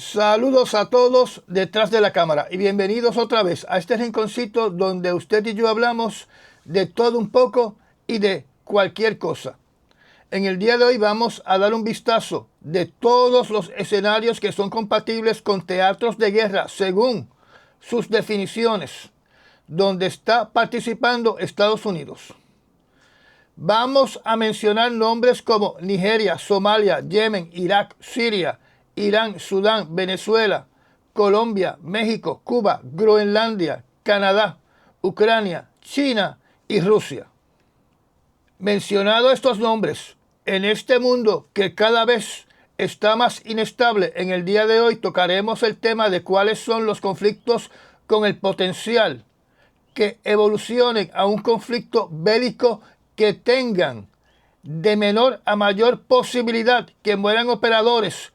Saludos a todos detrás de la cámara y bienvenidos otra vez a este rinconcito donde usted y yo hablamos de todo un poco y de cualquier cosa. En el día de hoy vamos a dar un vistazo de todos los escenarios que son compatibles con teatros de guerra según sus definiciones, donde está participando Estados Unidos. Vamos a mencionar nombres como Nigeria, Somalia, Yemen, Irak, Siria, Irán, Sudán, Venezuela, Colombia, México, Cuba, Groenlandia, Canadá, Ucrania, China y Rusia. Mencionado estos nombres, en este mundo que cada vez está más inestable, en el día de hoy tocaremos el tema de cuáles son los conflictos con el potencial que evolucionen a un conflicto bélico que tengan de menor a mayor posibilidad que mueran operadores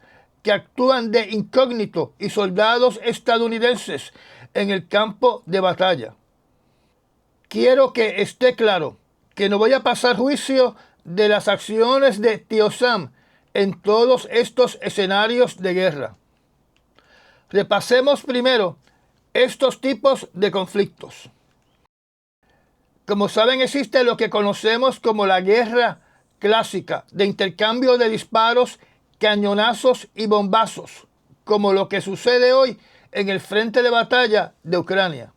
que actúan de incógnito y soldados estadounidenses en el campo de batalla. Quiero que esté claro que no voy a pasar juicio de las acciones de Tío Sam en todos estos escenarios de guerra. Repasemos primero estos tipos de conflictos. Como saben, existe lo que conocemos como la guerra clásica de intercambio de disparos, cañonazos y bombazos, como lo que sucede hoy en el frente de batalla de Ucrania.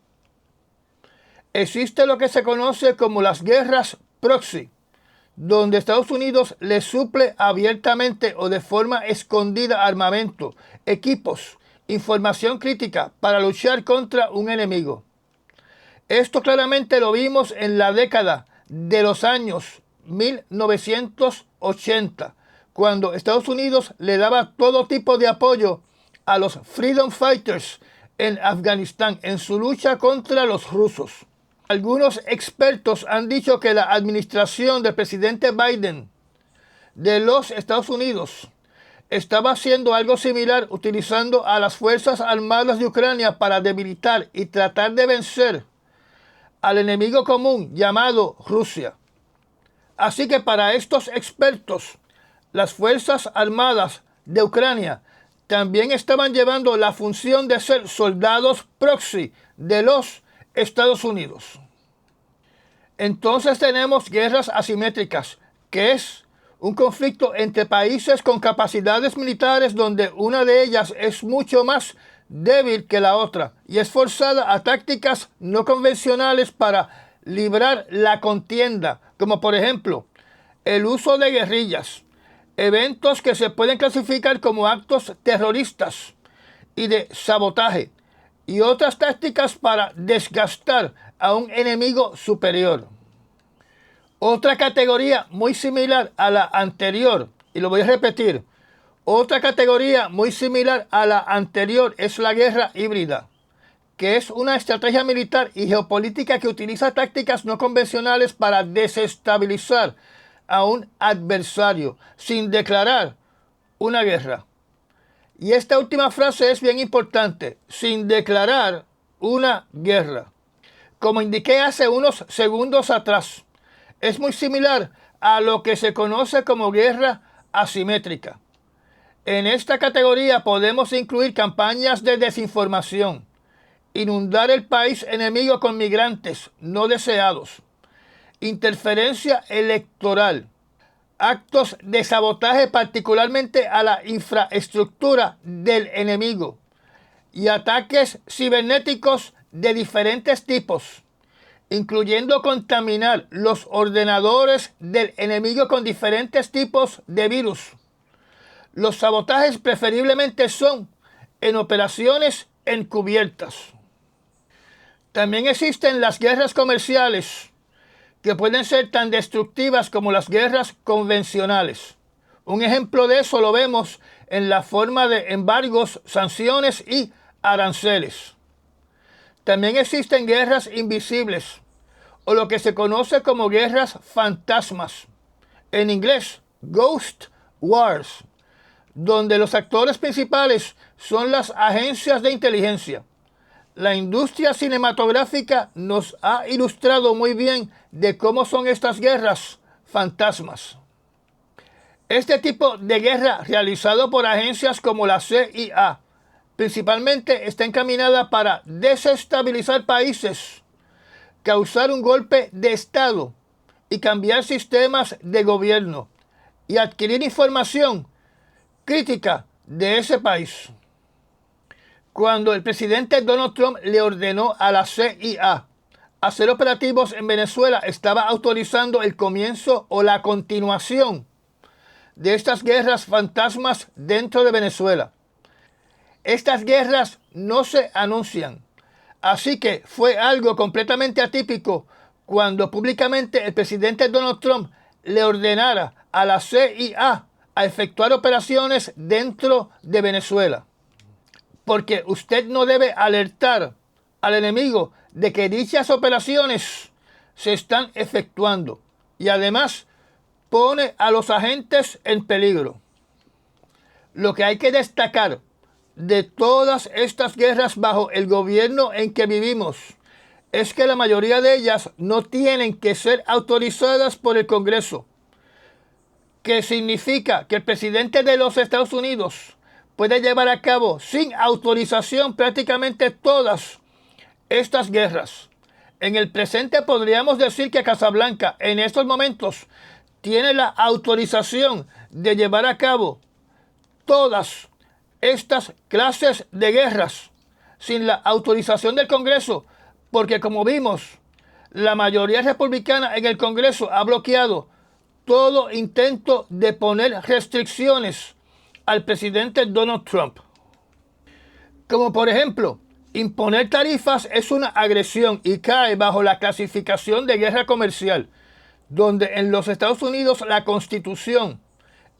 Existe lo que se conoce como las guerras proxy, donde Estados Unidos le suple abiertamente o de forma escondida armamento, equipos, información crítica para luchar contra un enemigo. Esto claramente lo vimos en la década de los años 1980, cuando Estados Unidos le daba todo tipo de apoyo a los Freedom Fighters en Afganistán en su lucha contra los rusos. Algunos expertos han dicho que la administración del presidente Biden de los Estados Unidos estaba haciendo algo similar, utilizando a las Fuerzas Armadas de Ucrania para debilitar y tratar de vencer al enemigo común llamado Rusia. Así que para estos expertos, las Fuerzas Armadas de Ucrania también estaban llevando la función de ser soldados proxy de los Estados Unidos. Entonces tenemos guerras asimétricas, que es un conflicto entre países con capacidades militares donde una de ellas es mucho más débil que la otra y es forzada a tácticas no convencionales para librar la contienda, como por ejemplo el uso de guerrillas, eventos que se pueden clasificar como actos terroristas y de sabotaje, y otras tácticas para desgastar a un enemigo superior. Otra categoría muy similar a la anterior, y lo voy a repetir, otra categoría muy similar a la anterior es la guerra híbrida, que es una estrategia militar y geopolítica que utiliza tácticas no convencionales para desestabilizar a un adversario sin declarar una guerra. Y esta última frase es bien importante, sin declarar una guerra. Como indiqué hace unos segundos atrás, es muy similar a lo que se conoce como guerra asimétrica. En esta categoría podemos incluir campañas de desinformación, inundar el país enemigo con migrantes no deseados, interferencia electoral, actos de sabotaje particularmente a la infraestructura del enemigo y ataques cibernéticos de diferentes tipos, incluyendo contaminar los ordenadores del enemigo con diferentes tipos de virus. Los sabotajes preferiblemente son en operaciones encubiertas. También existen las guerras comerciales, que pueden ser tan destructivas como las guerras convencionales. Un ejemplo de eso lo vemos en la forma de embargos, sanciones y aranceles. También existen guerras invisibles, o lo que se conoce como guerras fantasmas, en inglés, Ghost Wars, donde los actores principales son las agencias de inteligencia. La industria cinematográfica nos ha ilustrado muy bien de cómo son estas guerras fantasmas. Este tipo de guerra realizado por agencias como la CIA, principalmente está encaminada para desestabilizar países, causar un golpe de Estado y cambiar sistemas de gobierno y adquirir información crítica de ese país. Cuando el presidente Donald Trump le ordenó a la CIA hacer operativos en Venezuela, estaba autorizando el comienzo o la continuación de estas guerras fantasmas dentro de Venezuela. Estas guerras no se anuncian, así que fue algo completamente atípico cuando públicamente el presidente Donald Trump le ordenara a la CIA a efectuar operaciones dentro de Venezuela. Porque usted no debe alertar al enemigo de que dichas operaciones se están efectuando y además pone a los agentes en peligro. Lo que hay que destacar de todas estas guerras bajo el gobierno en que vivimos es que la mayoría de ellas no tienen que ser autorizadas por el Congreso, que significa que el presidente de los Estados Unidos puede llevar a cabo sin autorización prácticamente todas estas guerras. En el presente podríamos decir que Casablanca en estos momentos tiene la autorización de llevar a cabo todas estas clases de guerras sin la autorización del Congreso, porque como vimos, la mayoría republicana en el Congreso ha bloqueado todo intento de poner restricciones al presidente Donald Trump. Como por ejemplo, imponer tarifas es una agresión y cae bajo la clasificación de guerra comercial, donde en los Estados Unidos la Constitución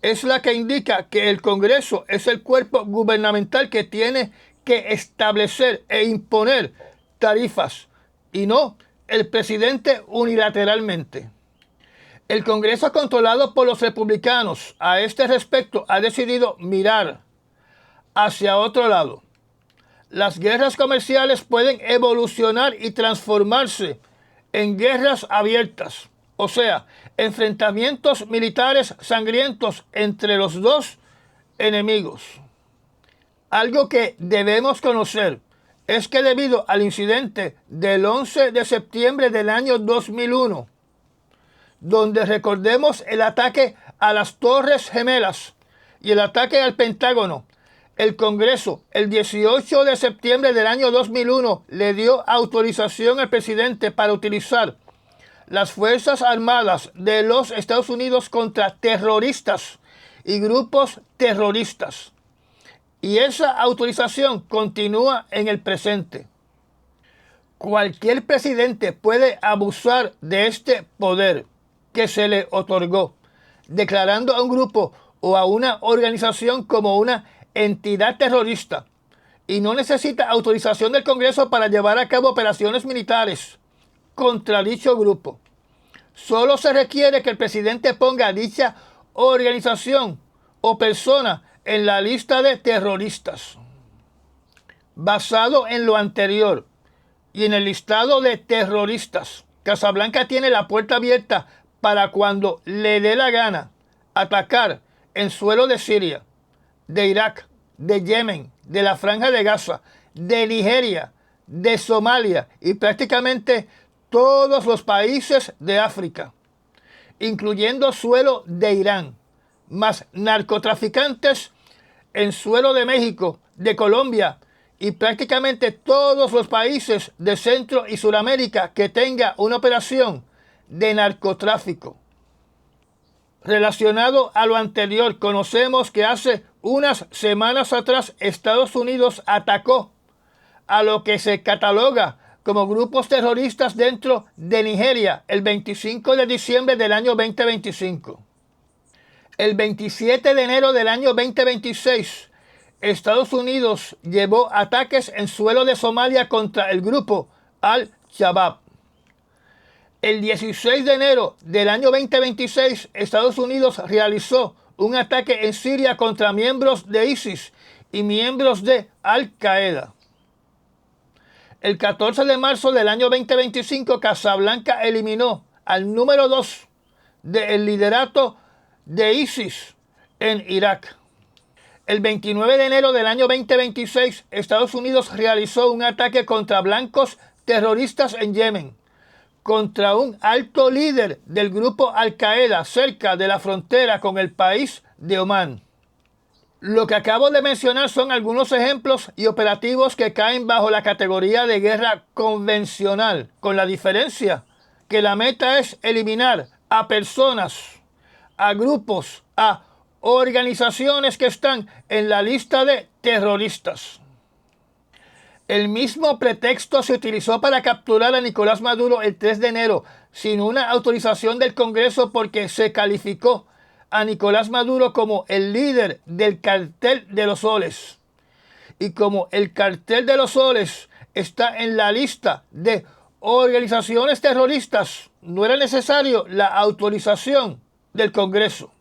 es la que indica que el Congreso es el cuerpo gubernamental que tiene que establecer e imponer tarifas y no el presidente unilateralmente. El Congreso controlado por los republicanos a este respecto ha decidido mirar hacia otro lado. Las guerras comerciales pueden evolucionar y transformarse en guerras abiertas, o sea, enfrentamientos militares sangrientos entre los dos enemigos. Algo que debemos conocer es que debido al incidente del 11 de septiembre del año 2001, donde recordemos el ataque a las Torres Gemelas y el ataque al Pentágono, el Congreso el 18 de septiembre del año 2001 le dio autorización al presidente para utilizar las Fuerzas Armadas de los Estados Unidos contra terroristas y grupos terroristas. Y esa autorización continúa en el presente. Cualquier presidente puede abusar de este poder que se le otorgó, declarando a un grupo o a una organización como una entidad terrorista, y no necesita autorización del Congreso para llevar a cabo operaciones militares contra dicho grupo. Solo se requiere que el presidente ponga a dicha organización o persona en la lista de terroristas. Basado en lo anterior y en el listado de terroristas, Casablanca tiene la puerta abierta para cuando le dé la gana atacar en suelo de Siria, de Irak, de Yemen, de la Franja de Gaza, de Nigeria, de Somalia y prácticamente todos los países de África, incluyendo suelo de Irán, más narcotraficantes en suelo de México, de Colombia y prácticamente todos los países de Centro y Suramérica que tenga una operación de narcotráfico. Relacionado a lo anterior, conocemos que hace unas semanas atrás Estados Unidos atacó a lo que se cataloga como grupos terroristas dentro de Nigeria el 25 de diciembre del año 2025. El 27 de enero del año 2026, Estados Unidos llevó ataques en suelo de Somalia contra el grupo Al-Shabaab. El 16 de enero del año 2026, Estados Unidos realizó un ataque en Siria contra miembros de ISIS y miembros de Al-Qaeda. El 14 de marzo del año 2025, Casablanca eliminó al número 2 del liderato de ISIS en Irak. El 29 de enero del año 2026, Estados Unidos realizó un ataque contra blancos terroristas en Yemen, contra un alto líder del grupo Al-Qaeda cerca de la frontera con el país de Omán. Lo que acabo de mencionar son algunos ejemplos y operativos que caen bajo la categoría de guerra convencional, con la diferencia que la meta es eliminar a personas, a grupos, a organizaciones que están en la lista de terroristas. El mismo pretexto se utilizó para capturar a Nicolás Maduro el 3 de enero sin una autorización del Congreso porque se calificó a Nicolás Maduro como el líder del Cartel de los Soles. Y como el Cartel de los Soles está en la lista de organizaciones terroristas, no era necesario la autorización del Congreso.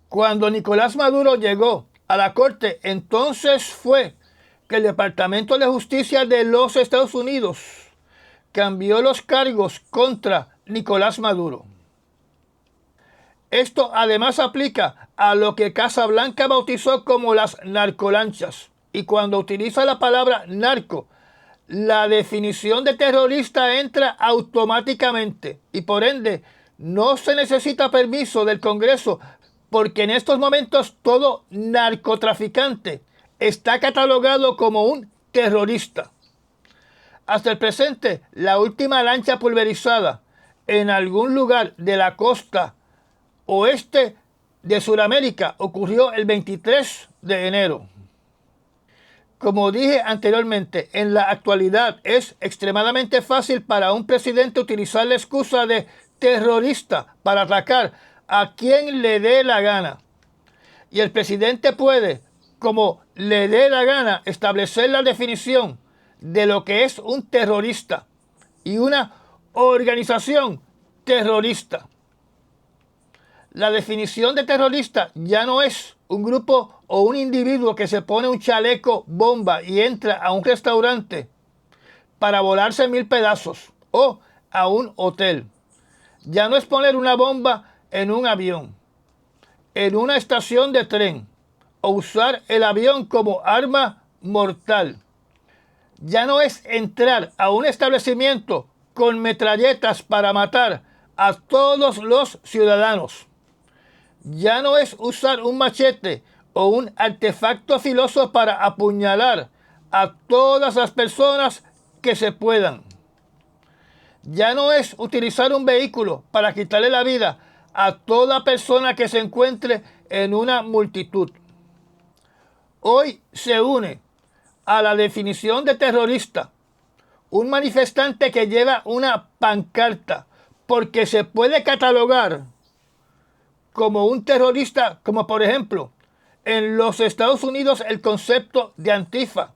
Cuando Nicolás Maduro llegó a la corte, entonces fue que el Departamento de Justicia de los Estados Unidos cambió los cargos contra Nicolás Maduro. Esto además aplica a lo que Casablanca bautizó como las narcolanchas. Y cuando utiliza la palabra narco, la definición de terrorista entra automáticamente y por ende no se necesita permiso del Congreso porque en estos momentos todo narcotraficante está catalogado como un terrorista. Hasta el presente, la última lancha pulverizada en algún lugar de la costa oeste de Sudamérica ocurrió el 23 de enero. Como dije anteriormente, en la actualidad es extremadamente fácil para un presidente utilizar la excusa de terrorista para atacar a quien le dé la gana. Y el presidente puede, como le dé la gana, establecer la definición de lo que es un terrorista y una organización terrorista. La definición de terrorista ya no es un grupo o un individuo que se pone un chaleco bomba y entra a un restaurante para volarse en 1000 pedazos o a un hotel. Ya no es poner una bomba en un avión, en una estación de tren o usar el avión como arma mortal. Ya no es entrar a un establecimiento con metralletas para matar a todos los ciudadanos. Ya no es usar un machete o un artefacto filoso para apuñalar a todas las personas que se puedan. Ya no es utilizar un vehículo para quitarle la vida a toda persona que se encuentre en una multitud. Hoy se une a la definición de terrorista un manifestante que lleva una pancarta porque se puede catalogar como un terrorista, como por ejemplo en los Estados Unidos el concepto de Antifa,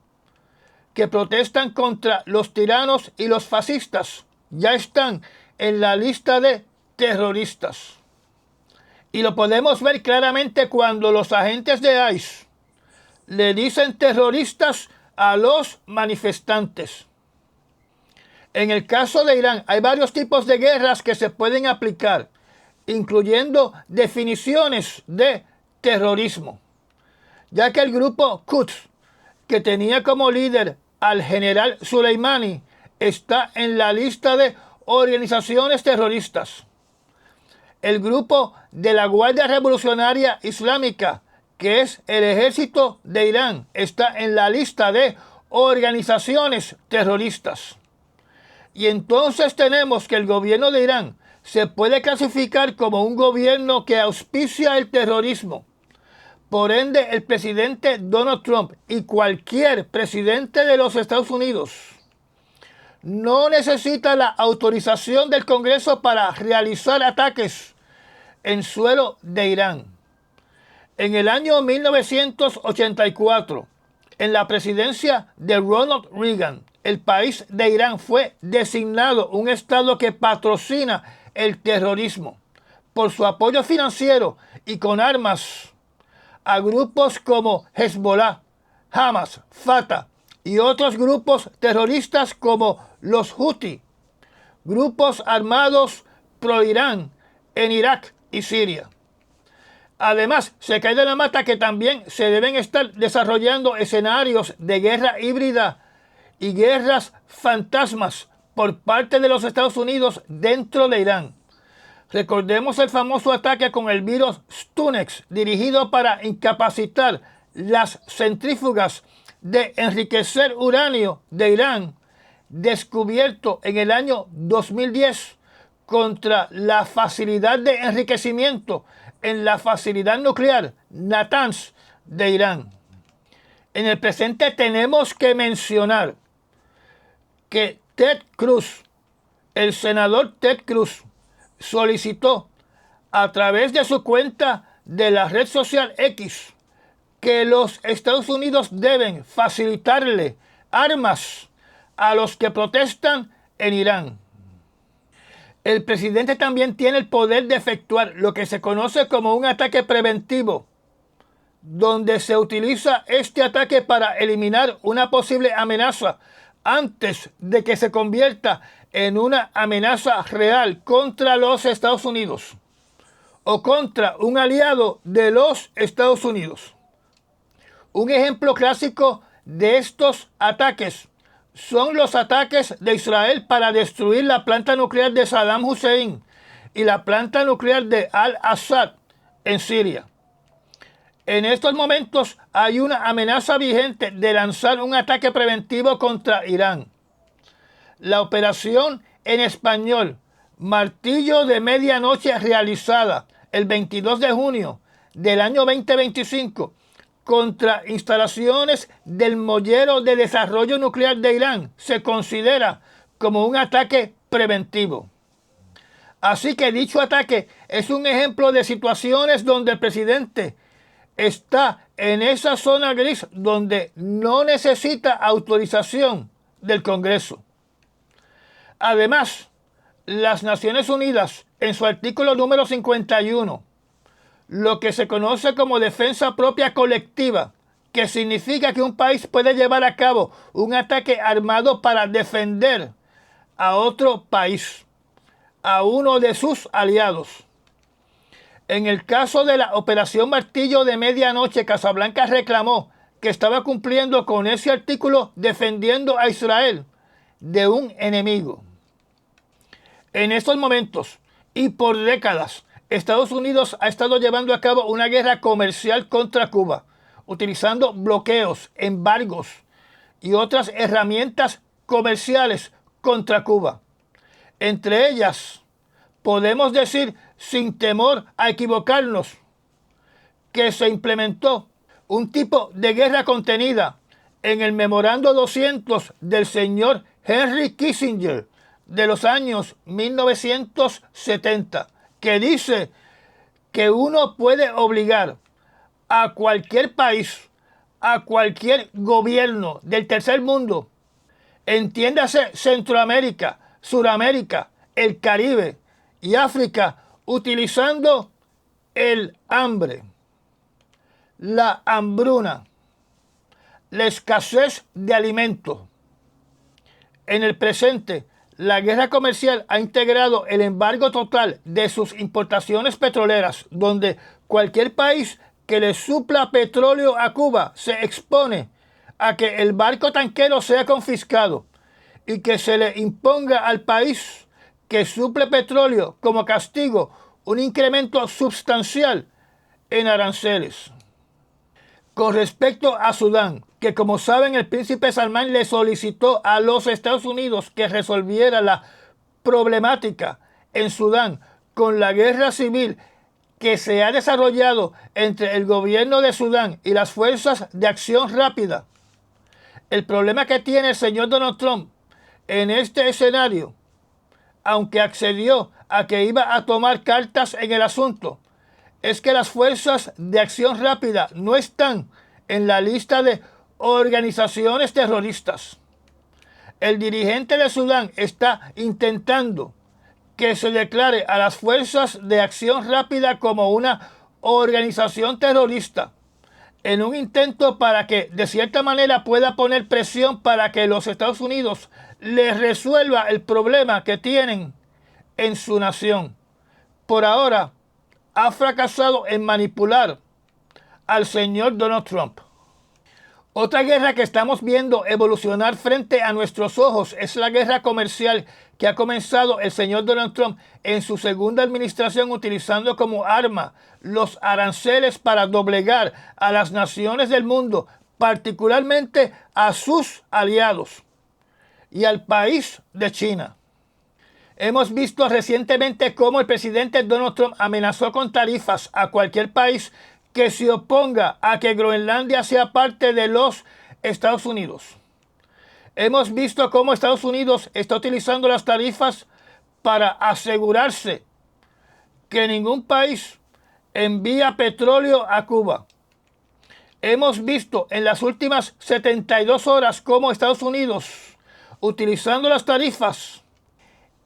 que protestan contra los tiranos y los fascistas, ya están en la lista de terroristas. Y lo podemos ver claramente cuando los agentes de ICE le dicen terroristas a los manifestantes. En el caso de Irán hay varios tipos de guerras que se pueden aplicar, incluyendo definiciones de terrorismo, ya que el grupo Quds, que tenía como líder al general Soleimani, está en la lista de organizaciones terroristas. El grupo de la Guardia Revolucionaria Islámica, que es el ejército de Irán, está en la lista de organizaciones terroristas. Y entonces tenemos que el gobierno de Irán se puede clasificar como un gobierno que auspicia el terrorismo. Por ende, el presidente Donald Trump y cualquier presidente de los Estados Unidos no necesita la autorización del Congreso para realizar ataques en suelo de Irán. En el año 1984, en la presidencia de Ronald Reagan, el país de Irán fue designado un estado que patrocina el terrorismo por su apoyo financiero y con armas a grupos como Hezbollah, Hamas, Fatah y otros grupos terroristas como los Houthi, grupos armados pro-Irán en Irak y Siria. Además, se cae de la mata que también se deben estar desarrollando escenarios de guerra híbrida y guerras fantasmas por parte de los Estados Unidos dentro de Irán. Recordemos el famoso ataque con el virus Stunex, dirigido para incapacitar las centrífugas de enriquecer uranio de Irán, descubierto en el año 2010 contra la facilidad de enriquecimiento en la facilidad nuclear Natanz de Irán. En el presente tenemos que mencionar que Ted Cruz, el senador Ted Cruz, solicitó a través de su cuenta de la red social X que los Estados Unidos deben facilitarle armas a los que protestan en Irán. El presidente también tiene el poder de efectuar lo que se conoce como un ataque preventivo, donde se utiliza este ataque para eliminar una posible amenaza antes de que se convierta en una amenaza real contra los Estados Unidos o contra un aliado de los Estados Unidos. Un ejemplo clásico de estos ataques son los ataques de Israel para destruir la planta nuclear de Saddam Hussein y la planta nuclear de Al-Assad en Siria. En estos momentos hay una amenaza vigente de lanzar un ataque preventivo contra Irán. La operación en español Martillo de Medianoche, realizada el 22 de junio del año 2025 contra instalaciones del Mollero de Desarrollo Nuclear de Irán, se considera como un ataque preventivo. Así que dicho ataque es un ejemplo de situaciones donde el presidente está en esa zona gris donde no necesita autorización del Congreso. Además, las Naciones Unidas, en su artículo número 51, lo que se conoce como defensa propia colectiva, que significa que un país puede llevar a cabo un ataque armado para defender a otro país, a uno de sus aliados. En el caso de la Operación Martillo de Medianoche, Casablanca reclamó que estaba cumpliendo con ese artículo defendiendo a Israel de un enemigo. En estos momentos y por décadas, Estados Unidos ha estado llevando a cabo una guerra comercial contra Cuba, utilizando bloqueos, embargos y otras herramientas comerciales contra Cuba. Entre ellas, podemos decir, sin temor a equivocarnos, que se implementó un tipo de guerra contenida en el Memorando 200 del señor Henry Kissinger de los años 1970, que dice que uno puede obligar a cualquier país, a cualquier gobierno del tercer mundo, entiéndase Centroamérica, Suramérica, el Caribe y África, utilizando el hambre, la hambruna, la escasez de alimentos. En el presente, la guerra comercial ha integrado el embargo total de sus importaciones petroleras, donde cualquier país que le supla petróleo a Cuba se expone a que el barco tanquero sea confiscado y que se le imponga al país que suple petróleo como castigo un incremento sustancial en aranceles. Con respecto a Sudán, que como saben el príncipe Salmán le solicitó a los Estados Unidos que resolviera la problemática en Sudán con la guerra civil que se ha desarrollado entre el gobierno de Sudán y las fuerzas de acción rápida. El problema que tiene el señor Donald Trump en este escenario, aunque accedió a que iba a tomar cartas en el asunto, es que las fuerzas de acción rápida no están en la lista de organizaciones terroristas. El dirigente de Sudán está intentando que se declare a las fuerzas de acción rápida como una organización terrorista, en un intento para que de cierta manera pueda poner presión para que los Estados Unidos les resuelva el problema que tienen en su nación. Por ahora, ha fracasado en manipular al señor Donald Trump. Otra guerra que estamos viendo evolucionar frente a nuestros ojos es la guerra comercial que ha comenzado el señor Donald Trump en su segunda administración, utilizando como arma los aranceles para doblegar a las naciones del mundo, particularmente a sus aliados y al país de China. Hemos visto recientemente cómo el presidente Donald Trump amenazó con tarifas a cualquier país que se oponga a que Groenlandia sea parte de los Estados Unidos. Hemos visto cómo Estados Unidos está utilizando las tarifas para asegurarse que ningún país envía petróleo a Cuba. Hemos visto en las últimas 72 horas cómo Estados Unidos, utilizando las tarifas,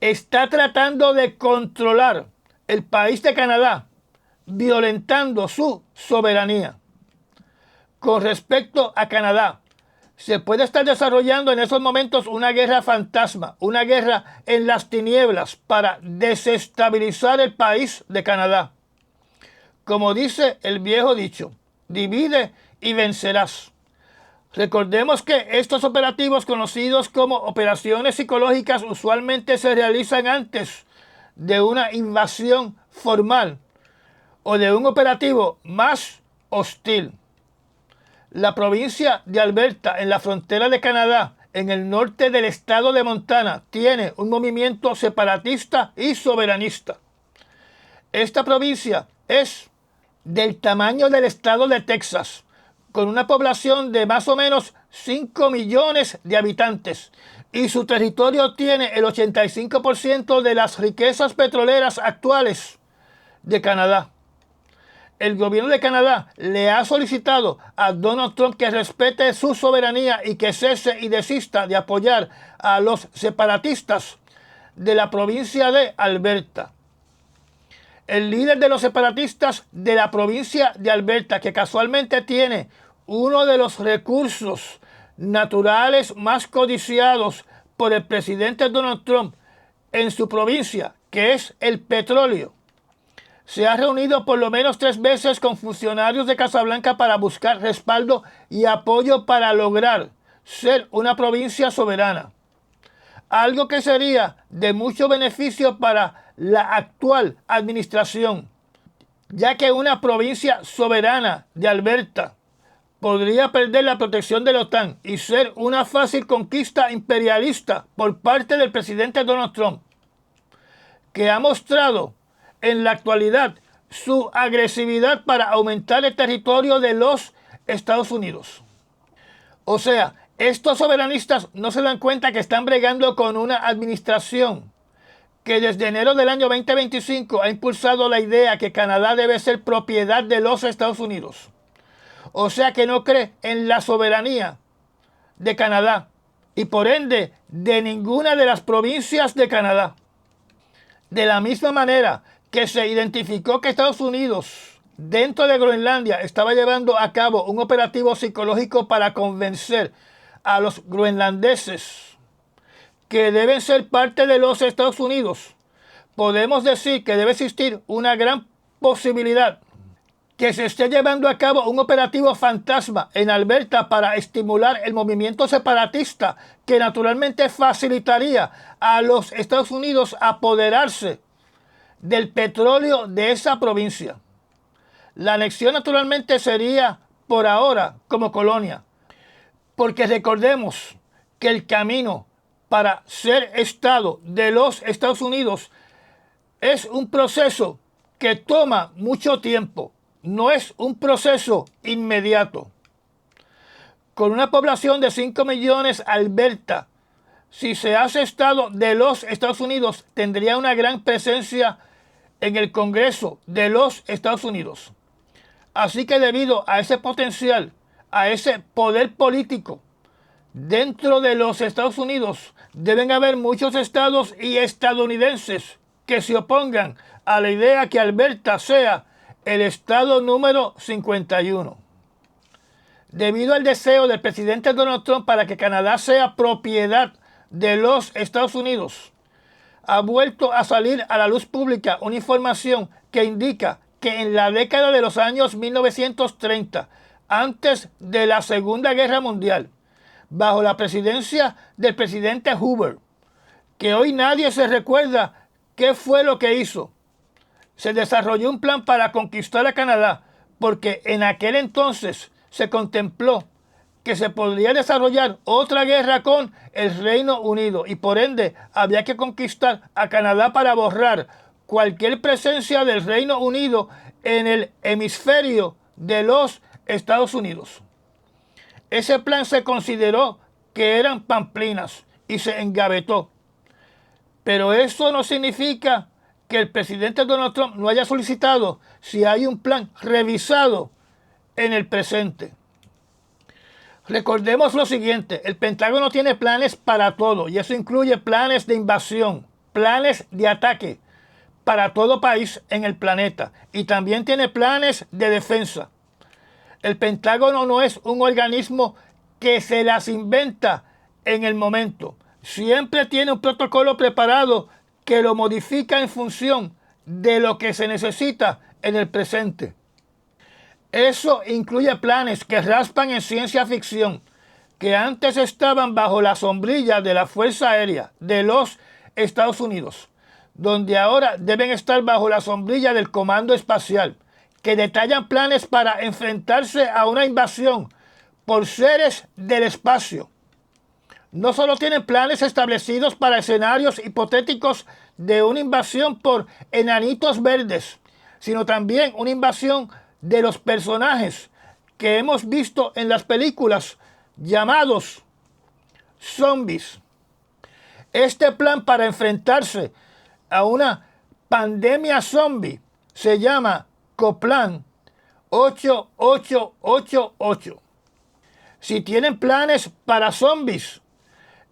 está tratando de controlar el país de Canadá, violentando su soberanía. Con respecto a Canadá, se puede estar desarrollando en esos momentos una guerra fantasma, una guerra en las tinieblas para desestabilizar el país de Canadá. Como dice el viejo dicho, divide y vencerás. Recordemos que estos operativos, conocidos como operaciones psicológicas, usualmente se realizan antes de una invasión formal o de un operativo más hostil. La provincia de Alberta, en la frontera de Canadá, en el norte del estado de Montana, tiene un movimiento separatista y soberanista. Esta provincia es del tamaño del estado de Texas, con una población de más o menos 5 millones de habitantes, y su territorio tiene el 85% de las riquezas petroleras actuales de Canadá. El gobierno de Canadá le ha solicitado a Donald Trump que respete su soberanía y que cese y desista de apoyar a los separatistas de la provincia de Alberta. El líder de los separatistas de la provincia de Alberta, que casualmente tiene uno de los recursos naturales más codiciados por el presidente Donald Trump en su provincia, que es el petróleo, se ha reunido por lo menos 3 veces con funcionarios de Casablanca para buscar respaldo y apoyo para lograr ser una provincia soberana. Algo que sería de mucho beneficio para la actual administración, ya que una provincia soberana de Alberta podría perder la protección de la OTAN y ser una fácil conquista imperialista por parte del presidente Donald Trump, que ha mostrado en la actualidad su agresividad para aumentar el territorio de los Estados Unidos. O sea, estos soberanistas no se dan cuenta que están bregando con una administración que desde enero del año 2025 ha impulsado la idea que Canadá debe ser propiedad de los Estados Unidos. O sea que no cree en la soberanía de Canadá y por ende de ninguna de las provincias de Canadá. De la misma manera que se identificó que Estados Unidos dentro de Groenlandia estaba llevando a cabo un operativo psicológico para convencer a los groenlandeses que deben ser parte de los Estados Unidos, podemos decir que debe existir una gran posibilidad que se esté llevando a cabo un operativo fantasma en Alberta para estimular el movimiento separatista que naturalmente facilitaría a los Estados Unidos apoderarse del petróleo de esa provincia. La anexión naturalmente sería por ahora como colonia, porque recordemos que el camino para ser Estado de los Estados Unidos es un proceso que toma mucho tiempo, no es un proceso inmediato. Con una población de 5 millones, Alberta, si se hace Estado de los Estados Unidos, tendría una gran presencia en el Congreso de los Estados Unidos. Así que debido a ese potencial, a ese poder político dentro de los Estados Unidos, deben haber muchos estados y estadounidenses que se opongan a la idea que Alberta sea el estado número 51. Debido al deseo del presidente Donald Trump para que Canadá sea propiedad de los Estados Unidos, ha vuelto a salir a la luz pública una información que indica que en la década de los años 1930, antes de la Segunda Guerra Mundial, bajo la presidencia del presidente Hoover, que hoy nadie se recuerda qué fue lo que hizo, se desarrolló un plan para conquistar a Canadá, porque en aquel entonces se contempló que se podría desarrollar otra guerra con el Reino Unido y por ende había que conquistar a Canadá para borrar cualquier presencia del Reino Unido en el hemisferio de los Estados Unidos. Ese plan se consideró que eran pamplinas y se engavetó. Pero eso no significa que el presidente Donald Trump no haya solicitado si hay un plan revisado en el presente. Recordemos lo siguiente, el Pentágono tiene planes para todo y eso incluye planes de invasión, planes de ataque para todo país en el planeta y también tiene planes de defensa. El Pentágono no es un organismo que se las inventa en el momento. Siempre tiene un protocolo preparado que lo modifica en función de lo que se necesita en el presente. Eso incluye planes que raspan en ciencia ficción, que antes estaban bajo la sombrilla de la Fuerza Aérea de los Estados Unidos, donde ahora deben estar bajo la sombrilla del Comando Espacial, que detallan planes para enfrentarse a una invasión por seres del espacio. No solo tienen planes establecidos para escenarios hipotéticos de una invasión por enanitos verdes, sino también una invasión de los personajes que hemos visto en las películas llamados zombies. Este plan para enfrentarse a una pandemia zombie se llama COPLAN 8888. Si tienen planes para zombies,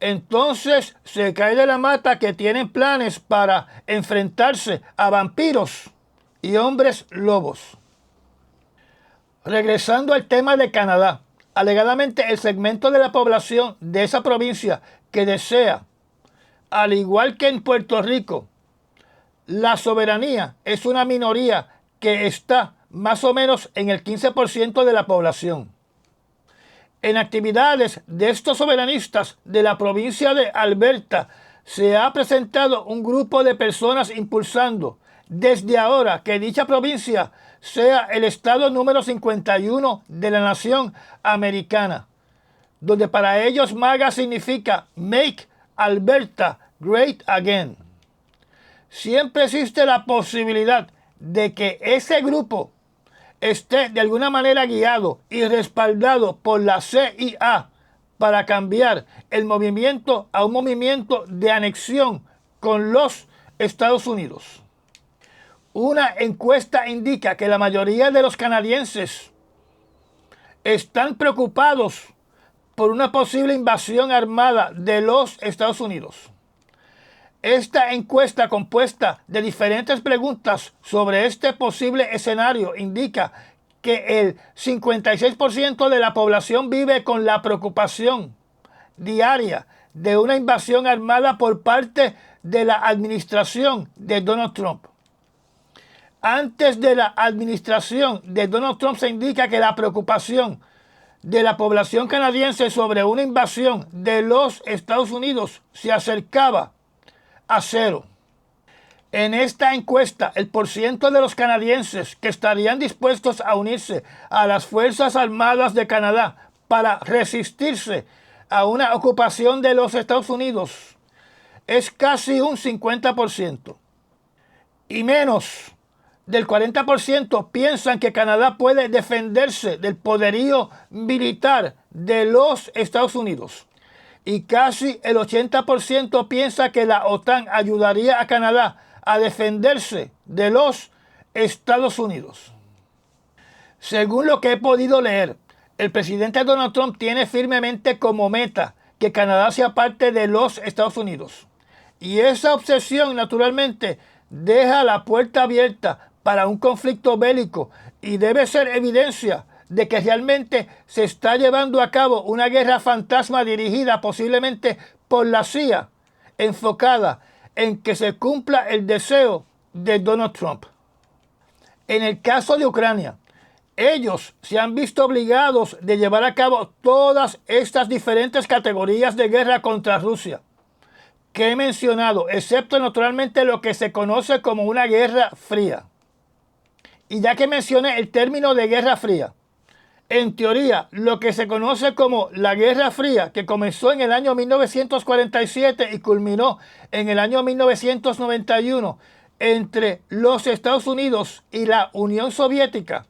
entonces se cae de la mata que tienen planes para enfrentarse a vampiros y hombres lobos. Regresando al tema de Canadá, alegadamente el segmento de la población de esa provincia que desea, al igual que en Puerto Rico, la soberanía es una minoría que está más o menos en el 15% de la población. En actividades de estos soberanistas de la provincia de Alberta se ha presentado un grupo de personas impulsando desde ahora que dicha provincia sea el estado número 51 de la nación americana, donde para ellos MAGA significa Make Alberta Great Again. Siempre existe la posibilidad de que ese grupo esté de alguna manera guiado y respaldado por la CIA para cambiar el movimiento a un movimiento de anexión con los Estados Unidos. Una encuesta indica que la mayoría de los canadienses están preocupados por una posible invasión armada de los Estados Unidos. Esta encuesta, compuesta de diferentes preguntas sobre este posible escenario, indica que el 56% de la población vive con la preocupación diaria de una invasión armada por parte de la administración de Donald Trump. Antes de la administración de Donald Trump se indica que la preocupación de la población canadiense sobre una invasión de los Estados Unidos se acercaba a cero. En esta encuesta, el porciento de los canadienses que estarían dispuestos a unirse a las Fuerzas Armadas de Canadá para resistirse a una ocupación de los Estados Unidos es casi un 50%. Y menos del 40% piensan que Canadá puede defenderse del poderío militar de los Estados Unidos. Y casi el 80% piensa que la OTAN ayudaría a Canadá a defenderse de los Estados Unidos. Según lo que he podido leer, el presidente Donald Trump tiene firmemente como meta que Canadá sea parte de los Estados Unidos. Y esa obsesión, naturalmente, deja la puerta abierta para un conflicto bélico y debe ser evidencia de que realmente se está llevando a cabo una guerra fantasma dirigida posiblemente por la CIA, enfocada en que se cumpla el deseo de Donald Trump. En el caso de Ucrania, ellos se han visto obligados de llevar a cabo todas estas diferentes categorías de guerra contra Rusia que he mencionado, excepto naturalmente lo que se conoce como una guerra fría. Y ya que mencioné el término de guerra fría, en teoría, lo que se conoce como la Guerra Fría, que comenzó en el año 1947 y culminó en el año 1991 entre los Estados Unidos y la Unión Soviética,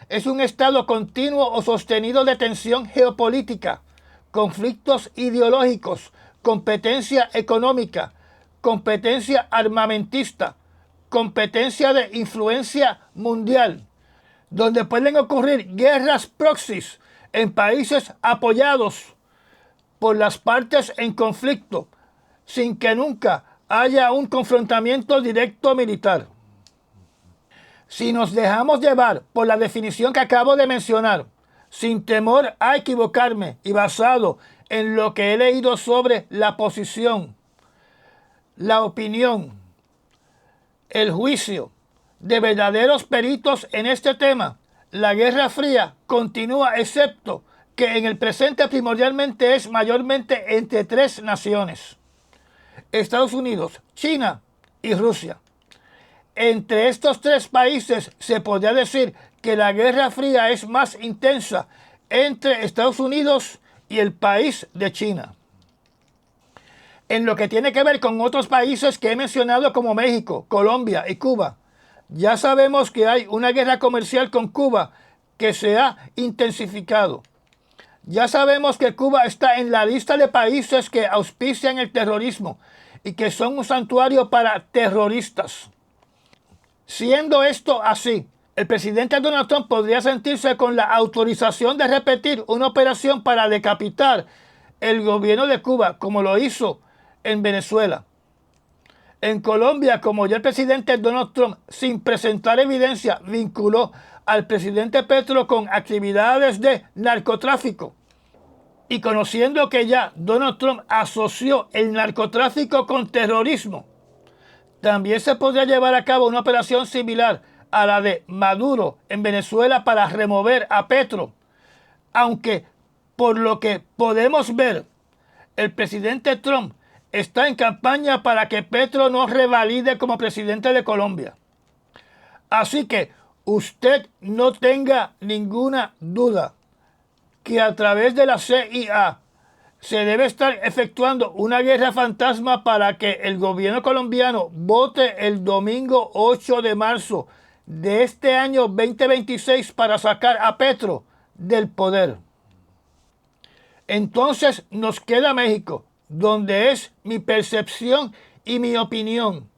es un estado continuo o sostenido de tensión geopolítica, conflictos ideológicos, competencia económica, competencia armamentista, competencia de influencia mundial, donde pueden ocurrir guerras proxies en países apoyados por las partes en conflicto, sin que nunca haya un confrontamiento directo militar. Si nos dejamos llevar por la definición que acabo de mencionar, sin temor a equivocarme y basado en lo que he leído sobre la posición, la opinión, el juicio de verdaderos peritos en este tema, la Guerra Fría continúa, excepto que en el presente primordialmente es mayormente entre tres naciones: Estados Unidos, China y Rusia. Entre estos tres países se podría decir que la Guerra Fría es más intensa entre Estados Unidos y el país de China. En lo que tiene que ver con otros países que he mencionado como México, Colombia y Cuba, ya sabemos que hay una guerra comercial con Cuba que se ha intensificado. Ya sabemos que Cuba está en la lista de países que auspician el terrorismo y que son un santuario para terroristas. Siendo esto así, el presidente Donald Trump podría sentirse con la autorización de repetir una operación para decapitar el gobierno de Cuba, como lo hizo en Venezuela. En Colombia, como ya el presidente Donald Trump, sin presentar evidencia, vinculó al presidente Petro con actividades de narcotráfico. Y conociendo que ya Donald Trump asoció el narcotráfico con terrorismo, también se podría llevar a cabo una operación similar a la de Maduro en Venezuela para remover a Petro. Aunque, por lo que podemos ver, el presidente Trump está en campaña para que Petro no revalide como presidente de Colombia. Así que usted no tenga ninguna duda que a través de la CIA se debe estar efectuando una guerra fantasma para que el gobierno colombiano vote el domingo 8 de marzo de este año 2026 para sacar a Petro del poder. Entonces nos queda México, donde es mi percepción y mi opinión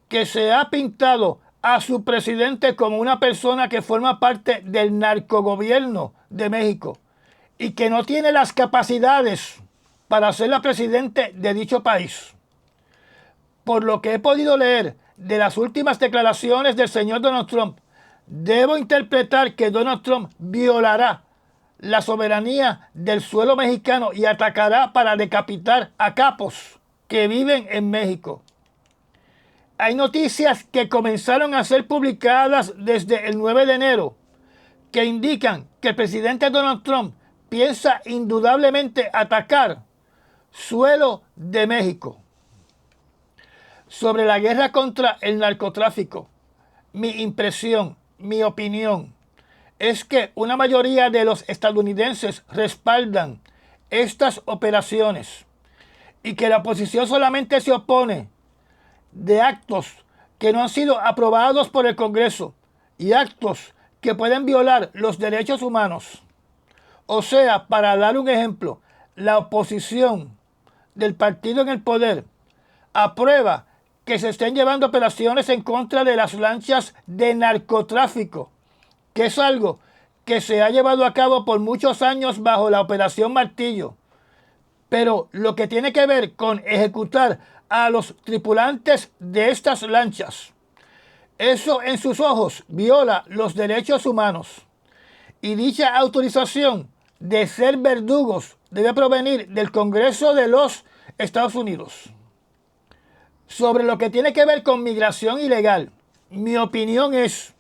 que se ha pintado a su presidente como una persona que forma parte del narcogobierno de México y que no tiene las capacidades para ser la presidente de dicho país. Por lo que he podido leer de las últimas declaraciones del señor Donald Trump, debo interpretar que Donald Trump violará la soberanía del suelo mexicano y atacará para decapitar a capos que viven en México. Hay noticias que comenzaron a ser publicadas desde el 9 de enero que indican que el presidente Donald Trump piensa indudablemente atacar suelo de México. Sobre la guerra contra el narcotráfico, mi impresión, mi opinión, es que una mayoría de los estadounidenses respaldan estas operaciones y que la oposición solamente se opone de actos que no han sido aprobados por el Congreso y actos que pueden violar los derechos humanos. O sea, para dar un ejemplo, la oposición del partido en el poder aprueba que se estén llevando operaciones en contra de las lanchas de narcotráfico, que es algo que se ha llevado a cabo por muchos años bajo la Operación Martillo. Pero lo que tiene que ver con ejecutar a los tripulantes de estas lanchas, eso en sus ojos viola los derechos humanos. Y dicha autorización de ser verdugos debe provenir del Congreso de los Estados Unidos. Sobre lo que tiene que ver con migración ilegal, Mi opinión es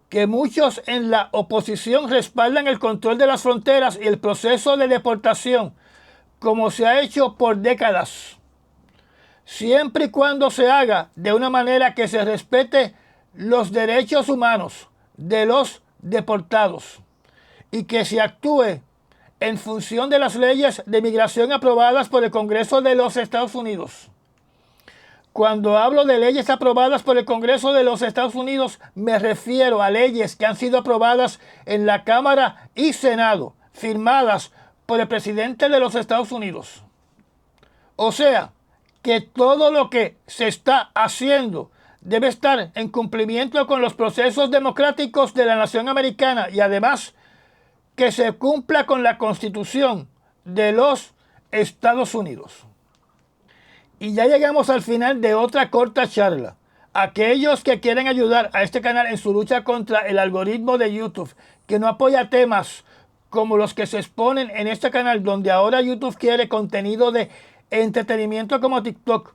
que muchos en la oposición respaldan el control de las fronteras y el proceso de deportación, como se ha hecho por décadas, siempre y cuando se haga de una manera que se respete los derechos humanos de los deportados y que se actúe en función de las leyes de migración aprobadas por el Congreso de los Estados Unidos. Cuando hablo de leyes aprobadas por el Congreso de los Estados Unidos, me refiero a leyes que han sido aprobadas en la Cámara y Senado, firmadas por el presidente de los Estados Unidos. O sea, que todo lo que se está haciendo debe estar en cumplimiento con los procesos democráticos de la nación americana y además que se cumpla con la Constitución de los Estados Unidos. Y ya llegamos al final de otra corta charla. Aquellos que quieren ayudar a este canal en su lucha contra el algoritmo de YouTube, que no apoya temas como los que se exponen en este canal, donde ahora YouTube quiere contenido de entretenimiento como TikTok,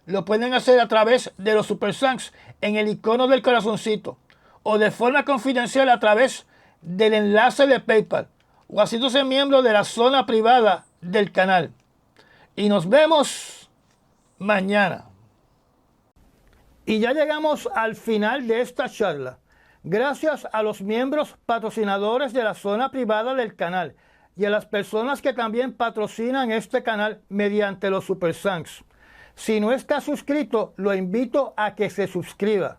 lo pueden hacer a través de los Super Thanks en el icono del corazoncito o de forma confidencial a través del enlace de PayPal o haciéndose miembro de la zona privada del canal. Y nos vemos mañana. Y ya llegamos al final de esta charla. Gracias a los miembros patrocinadores de la zona privada del canal y a las personas que también patrocinan este canal mediante los Super Thanks. Si no está suscrito, lo invito a que se suscriba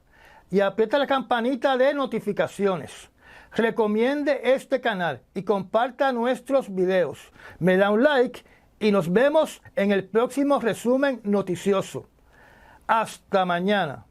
y aprieta la campanita de notificaciones. Recomiende este canal y comparta nuestros videos. Me da un like y nos vemos en el próximo resumen noticioso. Hasta mañana.